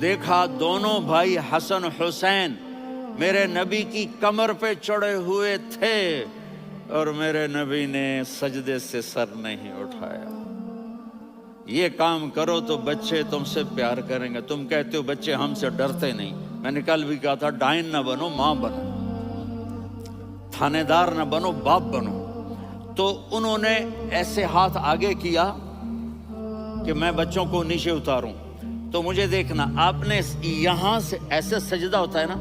دیکھا دونوں بھائی حسن حسین میرے نبی کی کمر پہ چڑھے ہوئے تھے اور میرے نبی نے سجدے سے سر نہیں اٹھایا۔ یہ کام کرو تو بچے تم سے پیار کریں گے۔ تم کہتے ہو بچے ہم سے ڈرتے نہیں، میں نے کل بھی کہا تھا ڈائن نہ بنو، ماں بنو، تھانے دار نہ بنو، باپ بنو۔ تو انہوں نے ایسے ہاتھ آگے کیا کہ میں بچوں کو نیچے اتاروں، تو مجھے دیکھنا، آپ نے یہاں سے ایسے سجدہ ہوتا ہے نا،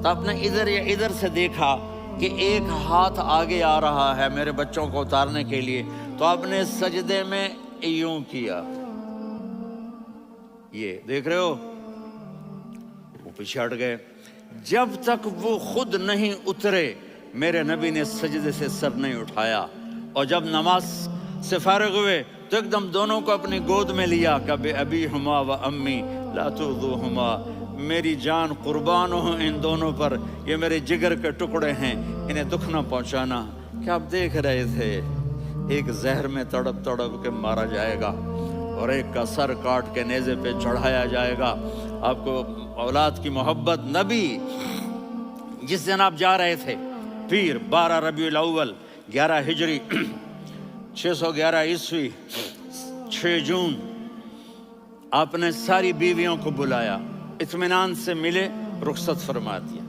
تو آپ نے ادھر یا ادھر سے دیکھا کہ ایک ہاتھ آگے آ رہا ہے میرے بچوں کو اتارنے کے لیے، تو آپ نے سجدے میں یوں کیا، یہ دیکھ رہے ہو، وہ پیچھے ہٹ گئے۔ جب تک وہ خود نہیں اترے میرے نبی نے سجدے سے سر نہیں اٹھایا۔ اور جب نماز سے فارغ ہوئے تو ایک دم دونوں کو اپنی گود میں لیا، کہ ابی ہما و امی لا تؤذوہما، میری جان قربان ہو ان دونوں پر، یہ میرے جگر کے ٹکڑے ہیں، انہیں دکھ نہ پہنچانا۔ کیا آپ دیکھ رہے تھے ایک زہر میں تڑپ تڑپ کے مارا جائے گا اور ایک کا سر کاٹ کے نیزے پہ چڑھایا جائے گا۔ آپ کو اولاد کی محبت، نبی جس دن آپ جا رہے تھے پیر 12 ربیع الاول 11 ہجری 611 عیسوی 6 جون، آپ نے ساری بیویوں کو بلایا، اطمینان سے ملے، رخصت فرما دیا۔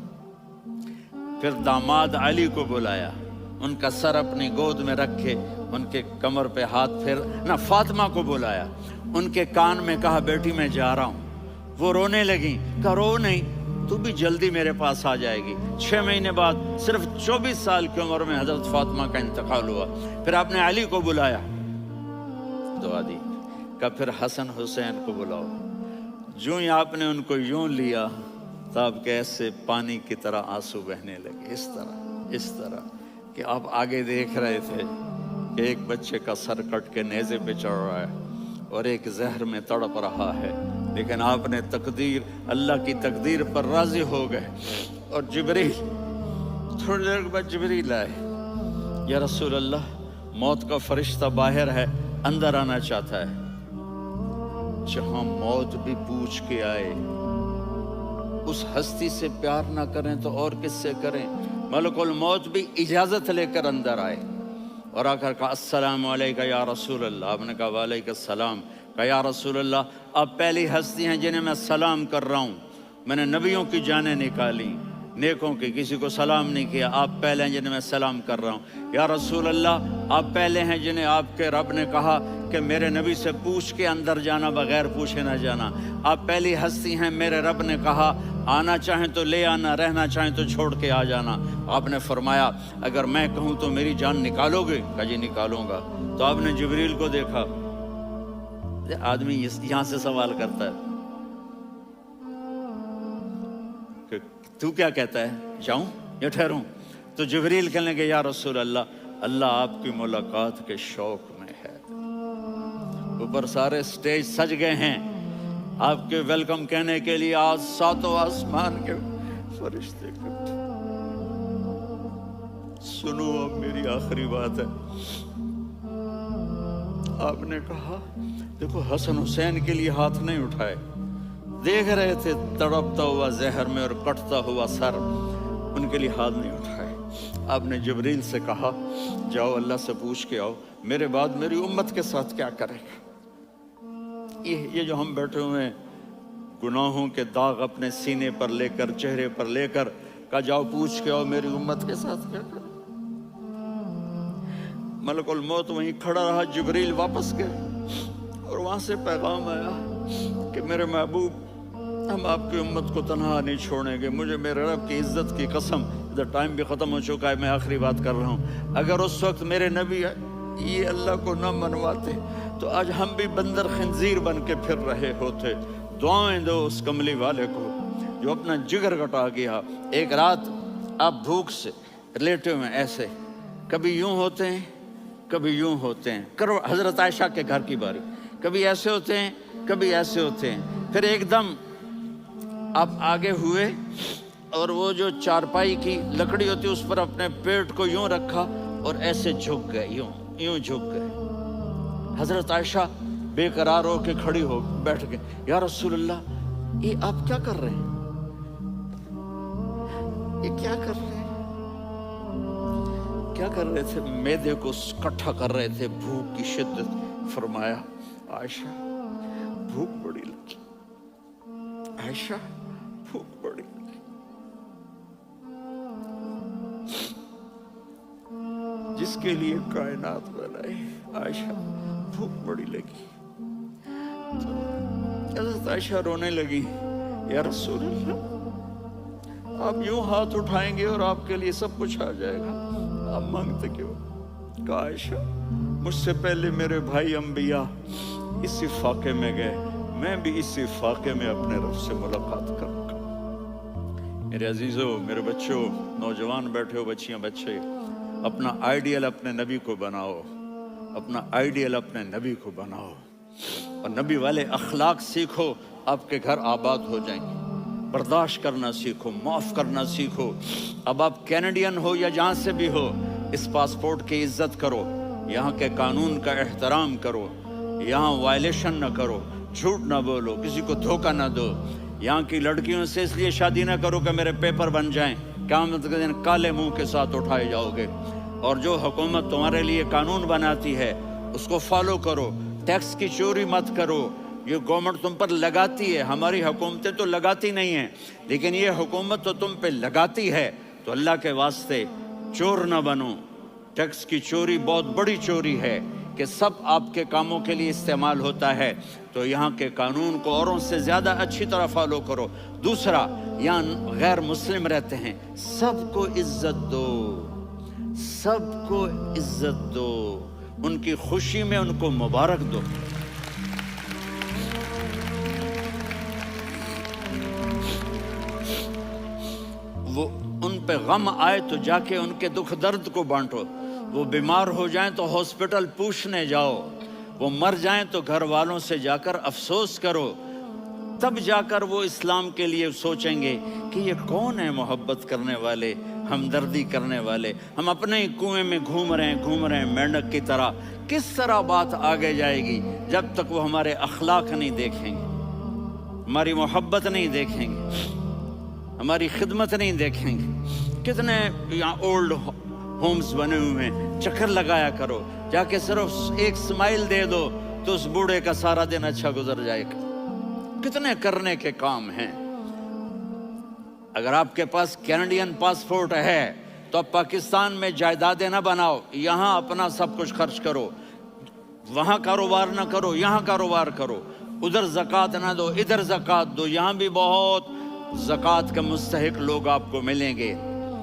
پھر داماد علی کو بلایا، ان کا سر اپنی گود میں رکھے، ان کے کمر پہ ہاتھ پھیر نہ۔ فاطمہ کو بلایا، ان کے کان میں کہا بیٹی میں جا رہا ہوں۔ وہ رونے لگیں، کہا رو نہیں، تو بھی جلدی میرے پاس آ جائے گی۔ 6 مہینے بعد صرف 24 سال کی عمر میں حضرت فاطمہ کا انتقال ہوا۔ پھر آپ نے علی کو بلایا، دعا دی، کہا پھر حسن حسین کو بلاؤ۔ جو ہی آپ نے ان کو یوں لیا تو آپ کے ایسے پانی کی طرح آنسو بہنے لگے، اس طرح کہ آپ آگے دیکھ رہے تھے کہ ایک بچے کا سر کٹ کے نیزے پہ چڑھ رہا ہے اور ایک زہر میں تڑپ رہا ہے، لیکن آپ نے تقدیر، اللہ کی تقدیر پر راضی ہو گئے۔ اور جبریل، تھوڑی دیر کے بعد جبریل آئے، یا رسول اللہ موت کا فرشتہ باہر ہے، اندر آنا چاہتا ہے۔ جہاں موت بھی پوچھ کے آئے، اس ہستی سے پیار نہ کریں تو اور کس سے کریں؟ ملک الموت بھی اجازت لے کر اندر آئے اور آ کر کہا السلام علیکہ یا رسول اللہ۔ آپ نے کہا وعلیکم السلام۔ کہا یا رسول اللہ آپ پہلی ہستی ہیں جنہیں میں سلام کر رہا ہوں، میں نے نبیوں کی جانیں نکالی، نیکوں کی، کسی کو سلام نہیں کیا، آپ پہلے ہیں جنہیں میں سلام کر رہا ہوں۔ یا رسول اللہ آپ پہلے ہیں جنہیں آپ کے رب نے کہا کہ میرے نبی سے پوچھ کے اندر جانا، بغیر پوچھے نہ جانا۔ آپ پہلی ہستی ہیں، میرے رب نے کہا آنا چاہیں تو لے آنا، رہنا چاہیں تو چھوڑ کے آ جانا۔ آپ نے فرمایا اگر میں کہوں تو میری جان نکالو گے؟ کہا جی نکالوں گا۔ تو آپ نے جبریل کو دیکھا، آدمی یہاں سے سوال کرتا ہے کہ تو کیا کہتا ہے، جاؤں یا ٹھہروں؟ تو جبریل کہنے لگے یا رسول اللہ، اللہ آپ کی ملاقات کے شوق میں ہے۔ اوپر سارے سٹیج سج گئے ہیں آپ کے ویلکم کہنے کے لیے، آج 7 آسمان کے فرشتے اکٹھے۔ سنو اب میری آخری بات ہے۔ آپ نے کہا دیکھو حسن حسین کے لیے ہاتھ نہیں اٹھائے، دیکھ رہے تھے تڑپتا ہوا زہر میں اور کٹتا ہوا سر، ان کے لیے ہاتھ نہیں اٹھائے۔ آپ نے جبریل سے کہا جاؤ اللہ سے پوچھ کے آؤ میرے بعد میری امت کے ساتھ کیا کرے گا۔ یہ جو ہم بیٹھے ہوئے ہیں گناہوں کے داغ اپنے سینے پر لے کر، چہرے پر لے کر، کہا جاؤ پوچھ کے آؤ میری امت کے ساتھ کیا کرے۔ ملک الموت وہیں کھڑا رہا، جبریل واپس گئے اور وہاں سے پیغام آیا کہ میرے محبوب ہم آپ کی امت کو تنہا نہیں چھوڑیں گے، مجھے میرے رب کی عزت کی قسم، ادھر ٹائم بھی ختم ہو چکا ہے، میں آخری بات کر رہا ہوں، اگر اس وقت میرے نبی یہ اللہ کو نہ منواتے تو آج ہم بھی بندر خنزیر بن کے پھر رہے ہوتے۔ دعائیں دو اس کملی والے کو جو اپنا جگر کٹا گیا۔ ایک رات آپ بھوک سے لیٹے ہوئے ایسے، کبھی یوں ہوتے ہیں کبھی یوں ہوتے ہیں، کرو حضرت عائشہ کے گھر کی باری، کبھی ایسے ہوتے ہیں کبھی ایسے ہوتے ہیں۔ پھر ایک دم آپ آگے ہوئے اور وہ جو چارپائی کی لکڑی ہوتی اس پر اپنے پیٹ کو یوں رکھا اور ایسے جھک گئے، یوں جھک گئے۔ حضرت عائشہ بے قرار ہو کے کھڑی ہو بیٹھ گئے، یا رسول اللہ یہ آپ کیا کر رہے ہیں؟ یہ کیا کر رہے ہیں؟ کیا کر رہے تھے؟ معدے کو اکٹھا کر رہے تھے، بھوک کی شدت۔ فرمایا عائشہ بھوک بڑی لگی، عائشہ بھوک بڑی لگی۔ جس کے لیے کائنات بنائی، عائشہ بھوک بڑی لگی۔ حضرت عائشہ رونے لگی، یا رسول اللہ، آپ یوں ہاتھ اٹھائیں گے اور آپ کے لیے سب کچھ آ جائے گا، آپ مانگتے کیوں؟ کہا عائشہ مجھ سے پہلے میرے بھائی انبیاء اسی فاقے میں گئے، میں بھی اسی فاقے میں اپنے رب سے ملاقات کروں گا۔ میرے عزیزوں، میرے بچوں، نوجوان بیٹھے ہو، بچیاں بچے، اپنا آئیڈیل اپنے نبی کو بناؤ، اپنا آئیڈیل اپنے نبی کو بناؤ، اور نبی والے اخلاق سیکھو، آپ کے گھر آباد ہو جائیں گے۔ برداشت کرنا سیکھو، معاف کرنا سیکھو۔ اب آپ کینیڈین ہو یا جہاں سے بھی ہو، اس پاسپورٹ کی عزت کرو، یہاں کے قانون کا احترام کرو، یہاں وائلیشن نہ کرو، جھوٹ نہ بولو، کسی کو دھوکہ نہ دو۔ یہاں کی لڑکیوں سے اس لیے شادی نہ کرو کہ میرے پیپر بن جائیں، قیامت کے دن کالے منہ کے ساتھ اٹھائے جاؤ گے۔ اور جو حکومت تمہارے لیے قانون بناتی ہے اس کو فالو کرو، ٹیکس کی چوری مت کرو۔ یہ گورنمنٹ تم پر لگاتی ہے، ہماری حکومتیں تو لگاتی نہیں ہیں، لیکن یہ حکومت تو تم پہ لگاتی ہے، تو اللہ کے واسطے چور نہ بنو۔ ٹیکس کی چوری بہت بڑی چوری ہے کہ سب آپ کے کاموں کے لیے استعمال ہوتا ہے، تو یہاں کے قانون کو اوروں سے زیادہ اچھی طرح فالو کرو۔ دوسرا، یہاں غیر مسلم رہتے ہیں، سب کو عزت دو، سب کو عزت دو، ان کی خوشی میں ان کو مبارک دو۔ وہ ان پہ غم آئے تو جا کے ان کے دکھ درد کو بانٹو، وہ بیمار ہو جائیں تو ہاسپٹل پوچھنے جاؤ، وہ مر جائیں تو گھر والوں سے جا کر افسوس کرو، تب جا کر وہ اسلام کے لیے سوچیں گے کہ یہ کون ہے محبت کرنے والے، ہمدردی کرنے والے۔ ہم اپنے ہی کنویں میں گھوم رہے ہیں مینڈک کی طرح۔ کس طرح بات آگے جائے گی جب تک وہ ہمارے اخلاق نہیں دیکھیں گے، ہماری محبت نہیں دیکھیں گے، ہماری خدمت نہیں دیکھیں گے۔ کتنے یہاں اولڈ ہومز بنے ہوئے ہیں، چکر لگایا کرو، جا کے صرف ایک سمائل دے دو تو اس بوڑھے کا سارا دن اچھا گزر جائے گا۔ کتنے کرنے کے کام ہیں۔ اگر آپ کے پاس کینیڈین پاسپورٹ ہے تو اب پاکستان میں جائیدادیں نہ بناؤ، یہاں اپنا سب کچھ خرچ کرو، وہاں کاروبار نہ کرو، یہاں کاروبار کرو، ادھر زکوٰۃ نہ دو، ادھر زکوٰۃ دو، یہاں بھی بہت زکوٰۃ کے مستحق لوگ آپ کو ملیں گے۔